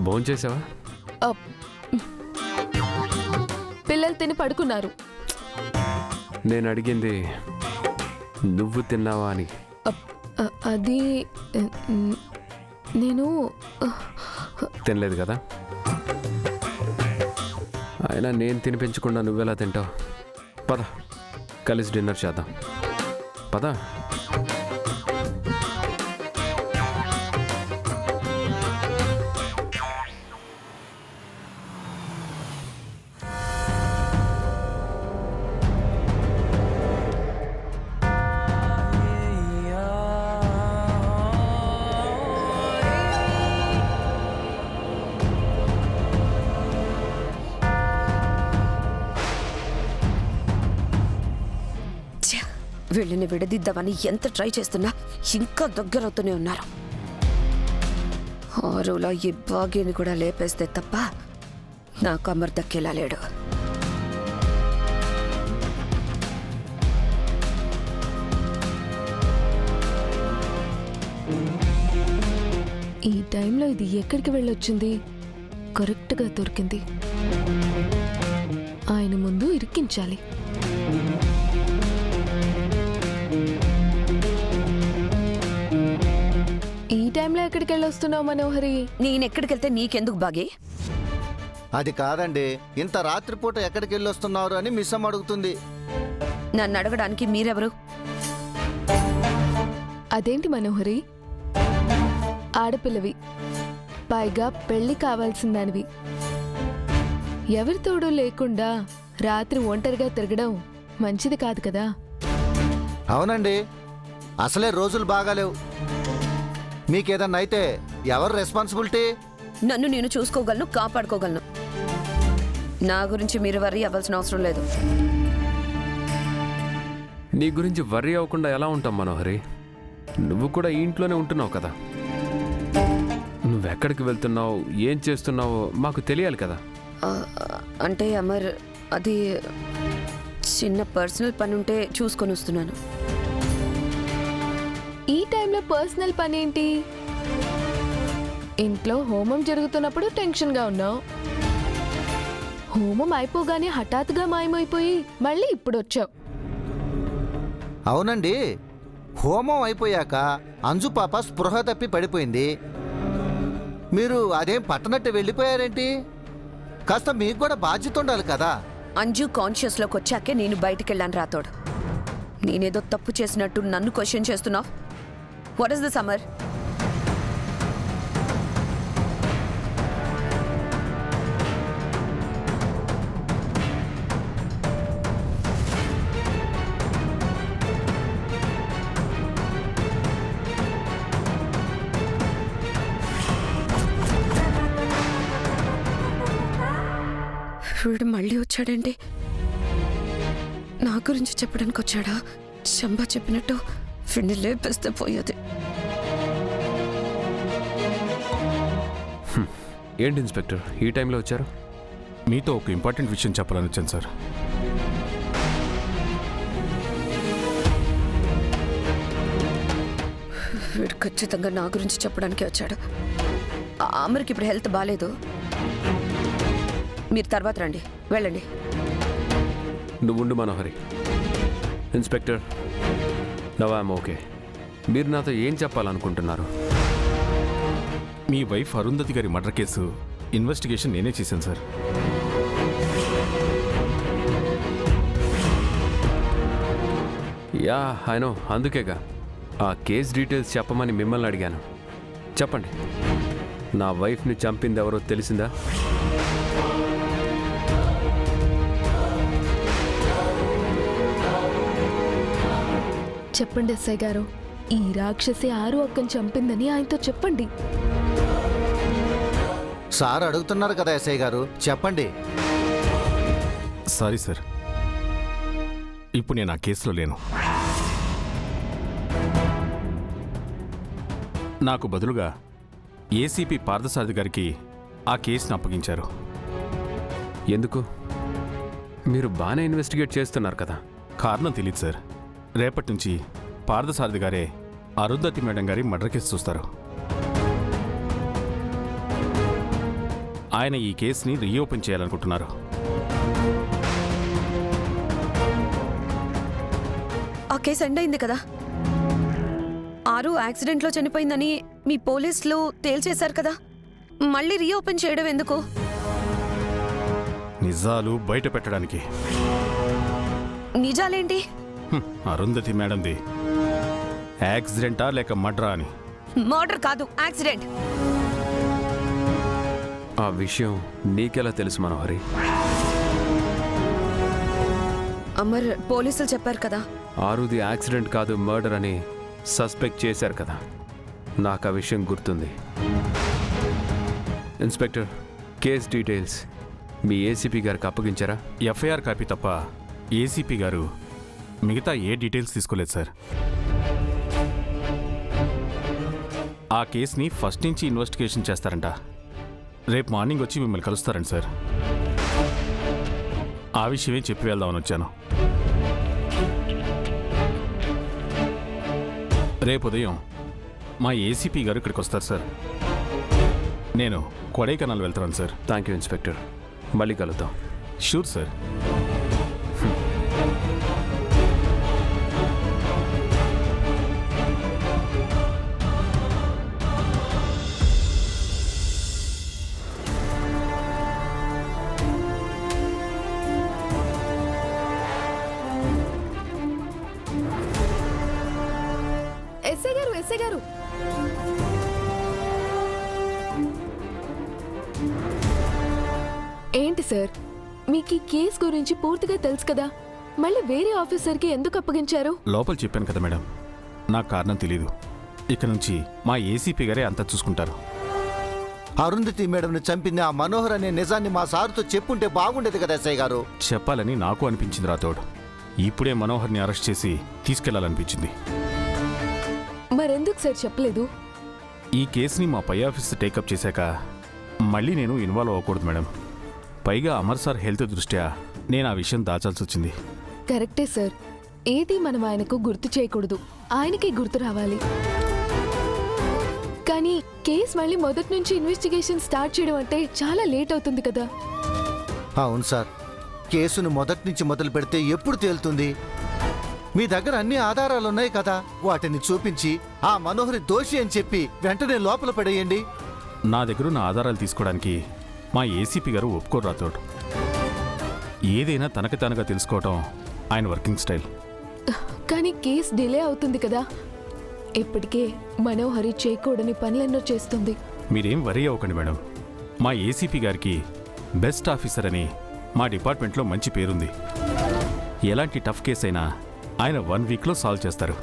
భోంచేసావా? పిల్లలు తిని పడుకున్నారు. నేను అడిగింది నువ్వు తిన్నావా అని. అది నేను తినలేదు కదా. అయినా నేను తినిపించకుండా నువ్వెలా తింటావు? పద కలిసి డిన్నర్ చేద్దాం. పద. వీళ్ళని విడదిద్దామని ఎంత ట్రై చేస్తున్నా ఇంకా దగ్గరవుతూనే ఉన్నారు. ఆరులా ఈ భాగ్యని కూడా లేపేస్తే తప్ప నాకు అమర్ దక్కేలా లేడు. ఈ టైంలో ఇది ఎక్కడికి వెళ్ళొచ్చింది? కరెక్ట్గా దొరికింది. ఆయన ముందు ఇరికించాలి. ఈ టైంలో ఎక్కడికి వెళ్ళొస్తున్నావు మనోహరి? నేనెక్కడికెళ్తే నీకెందుకు బాగే? అది కాదండి, ఇంత రాత్రిపూట ఎక్కడికి వెళ్ళొస్తున్నారు అని మిస్ అమ్మ అడుగుతుంది. నన్ను అడగడానికి మీరెవరు? అదేంటి మనోహరి, ఆడపిల్లవి, పైగా పెళ్లి కావాల్సిందానివి. ఎవరి తోడు లేకుండా రాత్రి ఒంటరిగా తిరగడం మంచిది కాదు కదా. అవునండి, అసలే రోజులు బాగాలేవు. మీకేదన్నా అయితే ఎవరు రెస్పాన్సిబిలిటీ? నన్ను నేను చూసుకోగలను, కాపాడుకోగలను. నా గురించి మీరు వర్రీ అవ్వాల్సిన అవసరం లేదు. నీ గురించి వర్రీ అవ్వకుండా ఎలా ఉంటాం మనోహరి? నువ్వు కూడా ఈ ఇంట్లోనే ఉంటున్నావు కదా. నువ్వెక్కడికి వెళ్తున్నావు, ఏం చేస్తున్నావో మాకు తెలియాలి కదా. అంటే అమర్, అది చిన్న పర్సనల్ పని ఉంటే చూసుకొని వస్తున్నాను. ఈ టైంలో పర్సనల్ పని ఏంటి? ఇంట్లో హోమం జరుగుతున్నప్పుడు టెన్షన్గా ఉన్నావు. హోమం అయిపోగానే హఠాత్తుగా మాయమైపోయి మళ్ళీ ఇప్పుడు వచ్చావు. అవునండి, హోమం అయిపోయాక అంజు పాప స్పృహ తప్పి పడిపోయింది. మీరు అదేం పట్టనట్టు వెళ్ళిపోయారేంటి? కాస్త మీకు కూడా బాధ్యత ఉండాలి కదా. అంజు కాన్షియస్లోకి వచ్చాకే నేను బయటికి వెళ్ళాను రాతోడు. నేనేదో తప్పు చేసినట్టు నన్ను క్వశ్చన్ చేస్తున్నావు. What is this Amar? వీడు మళ్ళీ వచ్చాడండి. నా గురించి చెప్పడానికి వచ్చాడా? శంభా చెప్పినట్టు వీడిని లేపేస్తే పోయేది. ఏంటి ఇన్స్పెక్టర్ ఈ టైంలో వచ్చారు? మీతో ఒక ఇంపార్టెంట్ విషయం చెప్పాలని వచ్చాను సార్. వీడు ఖచ్చితంగా నా గురించి చెప్పడానికి వచ్చాడు. అమర్కి ఇప్పుడు హెల్త్ బాగాలేదు. మీరు తర్వాత రండి, వెళ్ళండి. నువ్వుండు Manohari. Inspector, now I'm okay. మీరు నాతో ఏం చెప్పాలనుకుంటున్నారు? మీ వైఫ్ అరుంధతి గారి మర్డర్ కేసు ఇన్వెస్టిగేషన్ నేనే చేశాను సార్. యా ఐ నో, అందుకేగా ఆ కేస్ డీటెయిల్స్ చెప్పమని మిమ్మల్ని అడిగాను. చెప్పండి, నా వైఫ్ని చంపింది ఎవరో తెలిసిందా? చెప్పండి ఎస్ఐ గారు, ఈ రాక్షసి ఆరు అక్కని చంపిందని ఆయనతో చెప్పండి. సార్ అడుగుతున్నారు కదా ఎస్ఐ గారు, చెప్పండి. సారీ సార్, ఇప్పుడు నేను ఆ కేసులో లేను. నాకు బదులుగా ఏసీపీ పార్థసారథి గారికి ఆ కేసును అప్పగించారు. ఎందుకు? మీరు బాగానే ఇన్వెస్టిగేట్ చేస్తున్నారు కదా. కారణం తెలియదు సార్. రేపటి నుంచి పార్థసారథి గారే అరుంధతి మేడం గారి మర్డర్ కేసు చూస్తారు. ఆయన ఈ కేసుని రీఓపెన్ చేయాలనుకుంటున్నారు. ఆ కేసు ఎండ్ అయింది కదా. ఆరు యాక్సిడెంట్లో చనిపోయిందని మీ పోలీసులు తేల్చేశారు కదా. మళ్ళీ రీఓపెన్ చేయడం ఎందుకు? నిజాలు బయట పెట్టడానికి. నిజాలేంటి? అరుంధతి మేడంది యాక్సిడెంటా లేక మర్డరా అని. మర్డర్ కాదు, యాక్సిడెంట్. ఆ విషయం నీకెలా తెలుసు మనోహరి? అమర్ పోలీసులు చెప్పారు కదా. ఆరుది యాక్సిడెంట్ కాదు మర్డర్ అని సస్పెక్ట్ చేశారు కదా. నాకు ఆ విషయం గుర్తుంది. ఇన్స్పెక్టర్, కేస్ డీటెయిల్స్ మీ ఏసీపీ గారికి అప్పగించారా? ఎఫ్ఐఆర్ కాపీ తప్ప ఏసీపీ గారు మిగతా ఏ డీటెయిల్స్ తీసుకోలేదు సార్. ఆ కేసుని ఫస్ట్ నుంచి ఇన్వెస్టిగేషన్ చేస్తారంట. రేపు మార్నింగ్ వచ్చి మిమ్మల్ని కలుస్తారండి సార్. ఆ విషయమే చెప్పి వెళ్దామని వచ్చాను. రేపు ఉదయం మా ఏసీపీ గారు ఇక్కడికి వస్తారు సార్. నేను కొడైకెనాల్ వెళ్తున్నాను సార్. Thank you inspector. మళ్ళీ కలుద్దాం. Sure sir. ఎస్ఐ గారు ఏంటి సార్, మీకు ఈ కేస్ గురించి పూర్తిగా తెలుసు కదా, మళ్ళీ వేరే ఆఫీసర్కి ఎందుకు అప్పగించారు? లోపల చెప్పాను కదా మేడం, నాకు కారణం తెలీదు. ఇక నుంచి మా ఏసీపీ గారే అంతా చూసుకుంటారు. అరుంధతి మేడంని చంపింది ఆ మనోహర్ అనే నిజాన్ని మా సారుతో చెప్పుంటే బాగుండేది కదా ఎస్ఐ గారు. చెప్పాలని నాకు అనిపించింది రాతోడు. ఇప్పుడే మనోహర్ని అరెస్ట్ చేసి తీసుకెళ్లాలనిపించింది. మరెందుకు సార్ చెప్పలేదు? ఈ కేసుని మా పై ఆఫీస్ టేకప్ చేశాక మళ్ళీ నేను ఇన్వాల్వ్ అవ్వకూడదు మేడం. పైగా అమర్ సార్ హెల్త్ దృష్ట్యా నేను ఆ విషయం దాచాల్సి వచ్చింది. కరెక్టే సార్, ఏది మనం ఆయనకు గుర్తు చేయకూడదు, ఆయనకి గుర్తు రావాలి. కానీ కేసు మళ్ళీ మొదటి నుంచి ఇన్వెస్టిగేషన్ స్టార్ట్ చేయడం అంటే చాలా లేట్ అవుతుంది కదా. అవును సార్, కేసును మొదటి నుంచి మొదలు పెడితే ఎప్పుడు తేలుతుంది? మీ దగ్గర అన్ని ఆధారాలు ఉన్నాయి కదా, వాటిని చూపించి ఆ మనోహరి దోషి అని చెప్పి వెంటనే లోపల పడేయండి. నా దగ్గరున్న ఆధారాలు తీసుకోవడానికి మా ఏసీపీ గారు ఒప్పుకోరు రాతోడు. ఏదైనా తనకి తానుగా తెలుసుకోవటం ఆయన వర్కింగ్ స్టైల్. కానీ కేసు డిలే అవుతుంది కదా. ఇప్పటికే మనోహరి చేయకూడని పనులెన్నో చేస్తుంది. మీరేం వరీ అవ్వకండి మేడం. మా ఏసీపీ గారికి బెస్ట్ ఆఫీసర్ అని మా డిపార్ట్మెంట్లో మంచి పేరుంది. ఎలాంటి టఫ్ కేసు అయినా ఆయన 1 వీక్లో సాల్వ్ చేస్తారు.